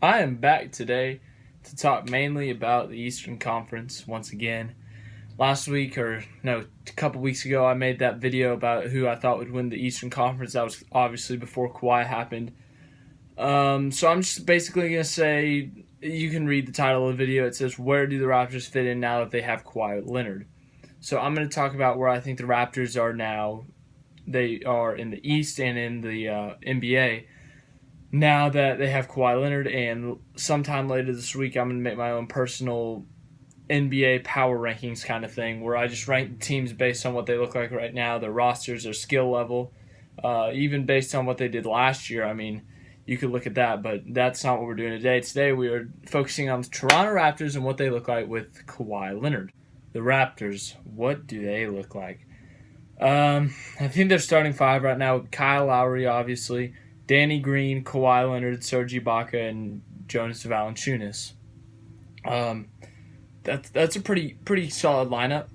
I am back today to talk mainly about the Eastern Conference once again. Last week, or no, a couple weeks ago, I made that video about who I thought would win the Eastern Conference. That was obviously before Kawhi happened. So I'm just basically going to say, you can read the title of the video. It says, where do the Raptors fit in now that they have Kawhi Leonard? So I'm going to talk about where I think the Raptors are now. They are in the East and in the NBA. Now that they have Kawhi Leonard, and sometime later this week, I'm going to make my own personal NBA power rankings kind of thing, where I just rank teams based on what they look like right now, their rosters, their skill level, even based on what they did last year. I mean, you could look at that, but that's not what we're doing today. Today, we are focusing on the Toronto Raptors and what they look like with Kawhi Leonard. The Raptors, what do they look like? I think they're starting five right now with Kyle Lowry, obviously, Danny Green, Kawhi Leonard, Serge Ibaka, and Jonas Valanciunas. That's a pretty solid lineup.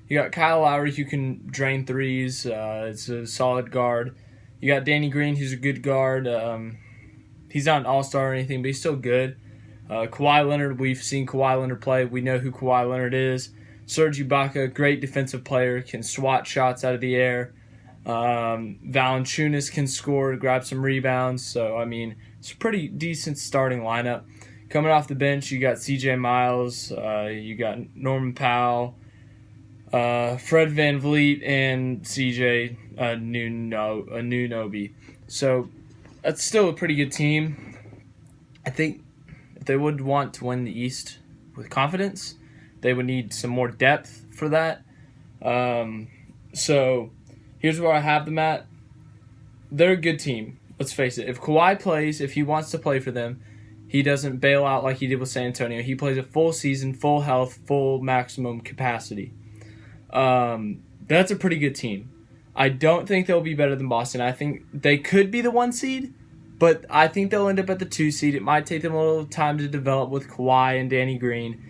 You got Kyle Lowry, who can drain threes. It's a solid guard. You got Danny Green, who's a good guard. He's not an all-star or anything, but he's still good. Kawhi Leonard, we've seen Kawhi Leonard play. We know who Kawhi Leonard is. Serge Ibaka, great defensive player, can swat shots out of the air. Valanciunas can score, grab some rebounds. So, I mean, it's a pretty decent starting lineup. Coming off the bench, you got CJ Miles, you got Norman Powell, Fred VanVleet, and CJ Anunoby. So, that's still a pretty good team. I think if they would want to win the East with confidence, they would need some more depth for that. So, here's where I have them at. They're a good team. Let's face it. If Kawhi plays, if he wants to play for them, he doesn't bail out like he did with San Antonio. He plays a full season, full health, full maximum capacity. That's a pretty good team. I don't think they'll be better than Boston. I think they could be the 1 seed, but I think they'll end up at the 2 seed. It might take them a little time to develop with Kawhi and Danny Green,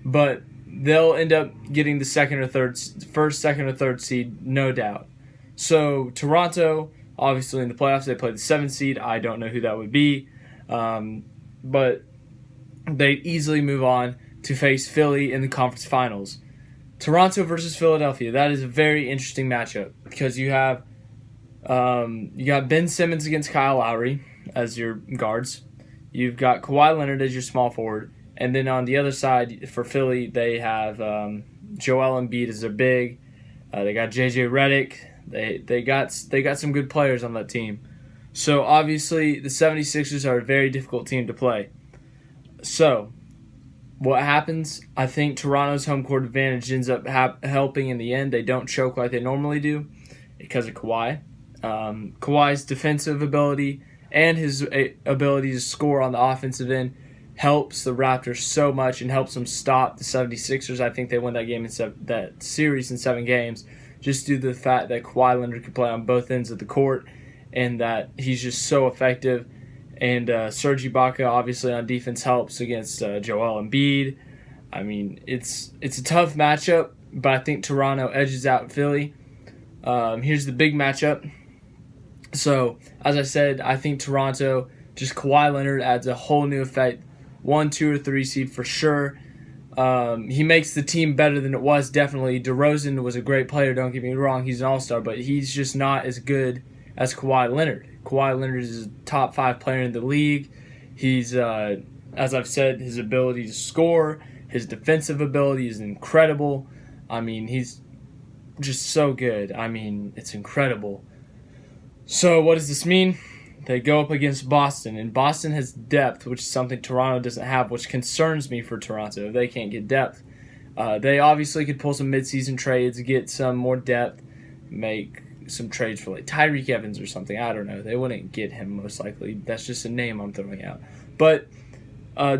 but they'll end up getting the first, second, or third seed, no doubt. So Toronto, obviously in the playoffs, they played the 7th seed. I don't know who that would be, but they easily move on to face Philly in the conference finals. Toronto versus Philadelphia. That is a very interesting matchup because you got Ben Simmons against Kyle Lowry as your guards. You've got Kawhi Leonard as your small forward. And then on the other side for Philly, they have Joel Embiid as their big. They got JJ Redick. They got some good players on that team. So obviously the 76ers are a very difficult team to play. So what happens? I think Toronto's home court advantage ends up helping in the end. They don't choke like they normally do because of Kawhi. Kawhi's defensive ability and his ability to score on the offensive end helps the Raptors so much and helps them stop the 76ers. I think they won that game that series in 7 games just due to the fact that Kawhi Leonard can play on both ends of the court and that he's just so effective. And Serge Ibaka, obviously, on defense helps against Joel Embiid. I mean, it's a tough matchup, but I think Toronto edges out Philly. Here's the big matchup. So, as I said, I think Toronto, just Kawhi Leonard adds a whole new effect. 1, 2, or 3 seed for sure. He makes the team better than it was, definitely. DeRozan was a great player, don't get me wrong. He's an all-star, but he's just not as good as Kawhi Leonard. Kawhi Leonard is a top 5 player in the league. He's, as I've said, his ability to score, his defensive ability is incredible. I mean, he's just so good. I mean, it's incredible. So what does this mean? They go up against Boston, and Boston has depth, which is something Toronto doesn't have, which concerns me for Toronto. They can't get depth. They obviously could pull some midseason trades, get some more depth, make some trades for like Tyreek Evans or something. I don't know. They wouldn't get him most likely. That's just a name I'm throwing out. But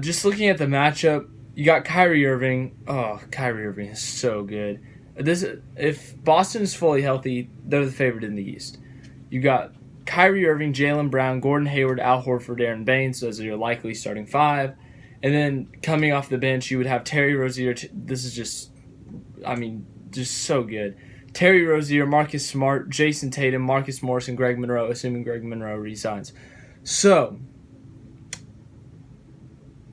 just looking at the matchup, you got Kyrie Irving. Oh, Kyrie Irving is so good. If Boston is fully healthy, they're the favorite in the East. You got Kyrie Irving, Jaylen Brown, Gordon Hayward, Al Horford, Aaron Baines. Those are your likely starting 5. And then coming off the bench, you would have Terry Rozier. This is just so good. Terry Rozier, Marcus Smart, Jason Tatum, Marcus Morris, and Greg Monroe, assuming Greg Monroe resigns. So,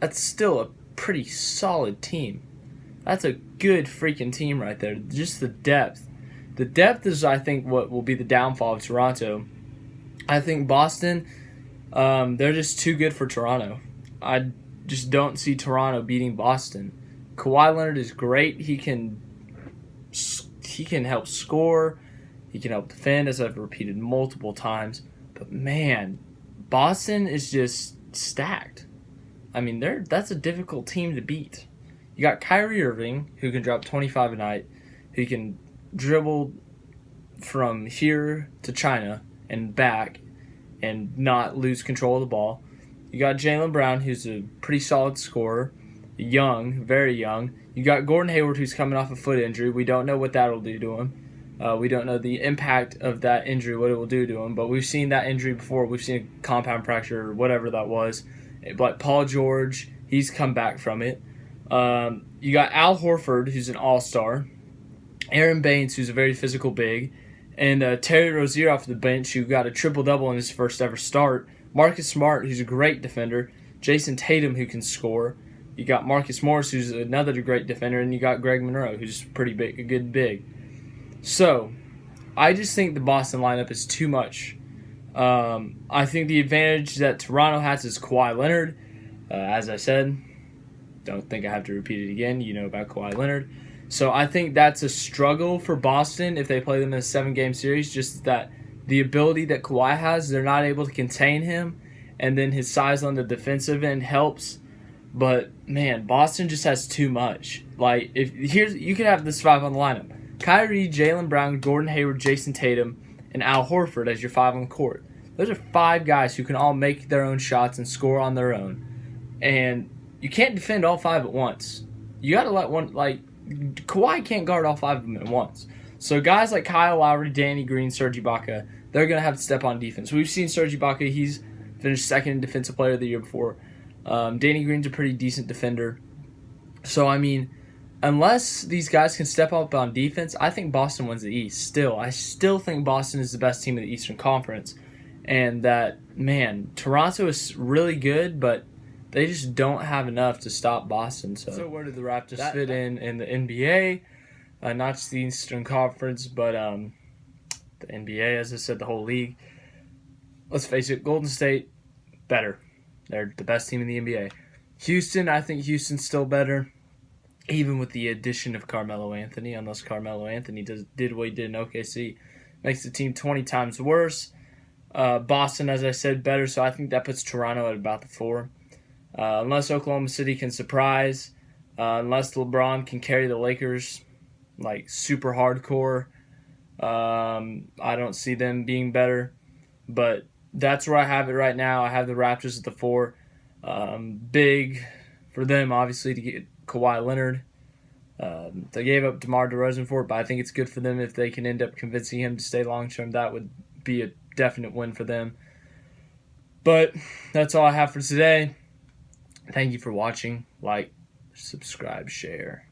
that's still a pretty solid team. That's a good freaking team right there. Just the depth. The depth is, I think, what will be the downfall of Toronto. I think Boston, they're just too good for Toronto. I just don't see Toronto beating Boston. Kawhi Leonard is great. He can help score. He can help defend, as I've repeated multiple times. But, man, Boston is just stacked. I mean, that's a difficult team to beat. You got Kyrie Irving, who can drop 25 a night, who can dribble from here to China and back and not lose control of the ball. You got Jaylen Brown, who's a pretty solid scorer, young, very young. You got Gordon Hayward, who's coming off a foot injury. We don't know what that'll do to him. We don't know the impact of that injury, what it will do to him. But we've seen that injury before. We've seen a compound fracture or whatever that was. But Paul George, he's come back from it. You got Al Horford, who's an all-star. Aaron Baines, who's a very physical big. And Terry Rozier off the bench, who got a triple-double in his first ever start. Marcus Smart, who's a great defender. Jason Tatum, who can score. You got Marcus Morris, who's another great defender. And you got Greg Monroe, who's pretty big, a good big. So, I just think the Boston lineup is too much. I think the advantage that Toronto has is Kawhi Leonard. As I said, don't think I have to repeat it again. You know about Kawhi Leonard. So I think that's a struggle for Boston if they play them in a 7-game series. Just that the ability that Kawhi has, they're not able to contain him. And then his size on the defensive end helps. But, man, Boston just has too much. Like, you could have this 5 on the lineup. Kyrie, Jaylen Brown, Gordon Hayward, Jason Tatum, and Al Horford as your 5 on the court. Those are 5 guys who can all make their own shots and score on their own. And you can't defend all 5 at once. You got to let one, like, Kawhi can't guard all 5 of them at once. So guys like Kyle Lowry, Danny Green, Serge Ibaka, they're going to have to step on defense. We've seen Serge Ibaka, he's finished 2nd in Defensive Player of the Year before. Danny Green's a pretty decent defender. So, I mean, unless these guys can step up on defense, I think Boston wins the East. I still think Boston is the best team in the Eastern Conference. And that, man, Toronto is really good, but they just don't have enough to stop Boston. So where do the Raptors fit in the NBA? Not just the Eastern Conference, but the NBA, as I said, the whole league. Let's face it, Golden State, better. They're the best team in the NBA. Houston, I think Houston's still better, even with the addition of Carmelo Anthony, unless Carmelo Anthony did what he did in OKC. Makes the team 20 times worse. Boston, as I said, better, so I think that puts Toronto at about the 4. Unless Oklahoma City can surprise, unless LeBron can carry the Lakers like super hardcore, I don't see them being better. But that's where I have it right now. I have the Raptors at the 4. Big for them, obviously, to get Kawhi Leonard. They gave up DeMar DeRozan for it, but I think it's good for them if they can end up convincing him to stay long-term. That would be a definite win for them. But that's all I have for today. Thank you for watching. Like, subscribe, share,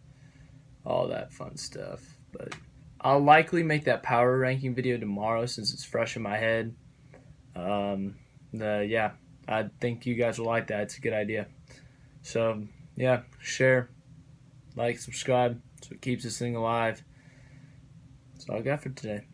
all that fun stuff. But I'll likely make that power ranking video tomorrow since it's fresh in my head. Yeah, I think you guys will like that. It's a good idea. So, yeah, share, like, subscribe. That's what keeps this thing alive. That's all I got for today.